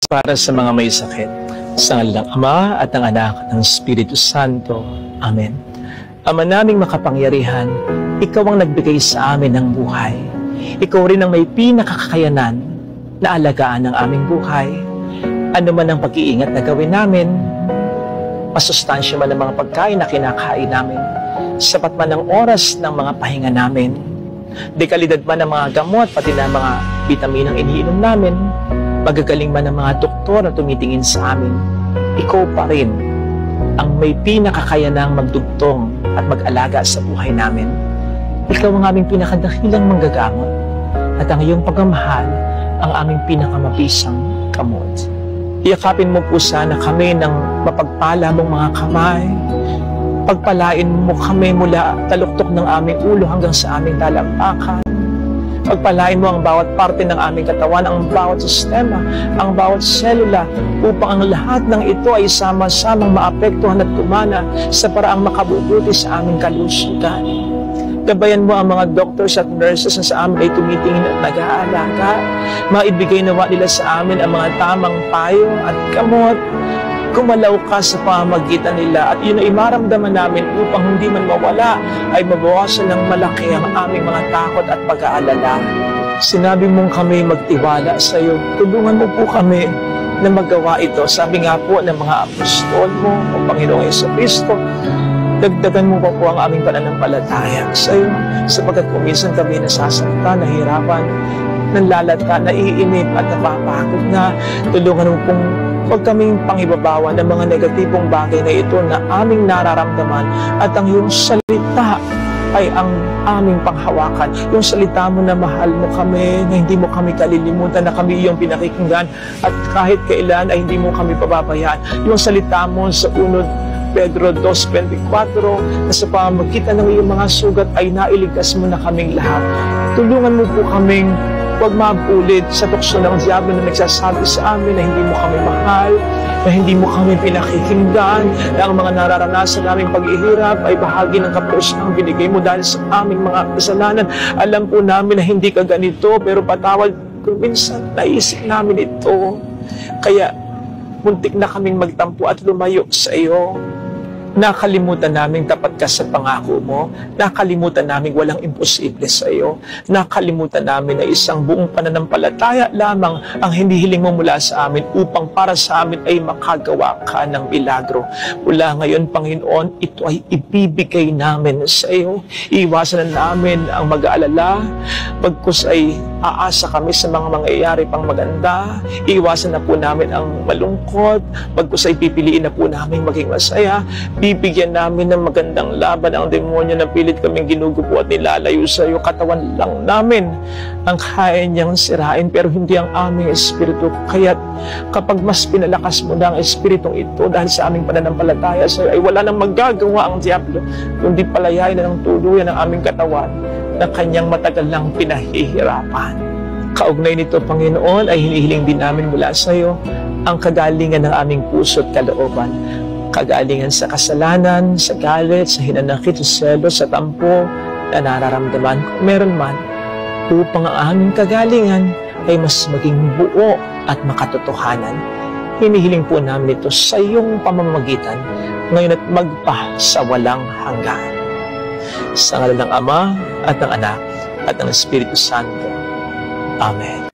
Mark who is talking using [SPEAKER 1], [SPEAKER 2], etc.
[SPEAKER 1] Para sa mga may sakit, sa ngalan ng Ama at ng Anak at ng Espiritu Santo. Amen. Ama naming makapangyarihan, Ikaw ang nagbigay sa amin ng buhay. Ikaw rin ang may pinakakakayanan na alagaan ng aming buhay. Ano man ang pag-iingat na gawin namin, masustansya man ang mga pagkain na kinakain namin, sapat man ang oras ng mga pahinga namin, dekalidad man ang mga gamot, pati na mga bitaminang iniinom namin, magagaling man ang mga doktor na tumitingin sa amin, Ikaw pa rin ang may pinakakayanang magdugtong at mag-alaga sa buhay namin. Ikaw ang aming pinakadakilang manggagamot at ang iyong pagmamahal ang aming pinakamabisang kamot. Iyakapin mo po sana kami ng mapagpala mong mga kamay. Pagpalain mo kami mula taluktok ng aming ulo hanggang sa aming talampakan. Pagpalain mo ang bawat parte ng aming katawan, ang bawat sistema, ang bawat selula, upang ang lahat ng ito ay sama-samang maapektuhan at tumana sa paraang makabubuti sa aming kalusugan. Gabayan mo ang mga doctors at nurses na sa amin ay tumitingin at nag-aalaga. Maibigay nawa nila sa amin ang mga tamang payo at gamot. Gumalaw ka sa pamamagitan nila at yun ay maramdaman namin upang hindi man mawala ay mabawasan ng malaki ang aming mga takot at pag-aalala. Sinabi mong kami magtiwala sa iyo. Tulungan mo po kami na magawa ito. Sabi nga po ng mga apostol mo, o Panginoong Jesucristo, dagdagan mo po ang aming pananampalataya sa iyo, sapagkat kung minsan kami nasasaktan, nahihirapan, nanlalata, naiinip at napapagod na, tulungan mo pong huwag kaming pangibabawa ng mga negatibong bagay na ito na aming nararamdaman at ang iyong salita ay ang aming panghawakan. Yung salita mo na mahal mo kami, na hindi mo kami kalilimutan, na kami iyong pinakikinggan at kahit kailan ay hindi mo kami pababayaan. Yung salita mo sa unod Pedro 2:24 na sa pamamagitan ng iyong mga sugat ay nailigtas mo na kaming lahat. Tulungan mo po kaming huwag mabulit sa tukso ng diablo na nagsasabi sa amin na hindi mo kami mahal, na hindi mo kami pinakikinggan, na ang mga nararanasan naming paghihirap ay bahagi ng kapuusang binigay mo dahil sa aming mga kasalanan. Alam po namin na hindi ka ganito, pero patawad kung minsan naisip namin ito. Kaya muntik na kaming magtampo at lumayo sa iyo. Nakalimutan namin tapat ka sa pangako mo. Nakalimutan namin walang imposible sa iyo. Nakalimutan namin na isang buong pananampalataya lamang ang hinihiling mo mula sa amin upang para sa amin ay makagawa ka ng milagro. Mula ngayon, Panginoon, ito ay ibibigay namin sa iyo. Iwasan na namin ang mag-aalala. Bagkus ay aasa kami sa mga mangyayari pang maganda. Iwasan na po namin ang malungkot. Bagkus ay pipiliin na po namin maging masaya. Bibigyan namin ng magandang laban ang demonyo na pilit kaming ginugupo at nilalayo sa iyo. Katawan lang namin ang kaya niyang sirain, pero hindi ang aming espiritu. Kaya't kapag mas pinalakas mo na ang espiritong ito dahil sa aming pananampalataya sa iyo, ay wala nang magagawa ang diablo, kundi palayain na ng tuluyan ang aming katawan na kanyang matagal lang pinahihirapan. Kaugnay nito, Panginoon, ay hinihiling din namin mula sa iyo ang kagalingan ng aming puso at kalooban. Kagalingan sa kasalanan, sa galit, sa hinanakit, sa selos, sa tampo na nararamdaman kung meron man, upang ang aming kagalingan ay mas maging buo at makatotohanan. Hinihiling po namin ito sa iyong pamamagitan ngayon at magpa sa walang hanggan. Sa ngalan ng Ama at ng Anak at ng Espiritu Santo. Amen.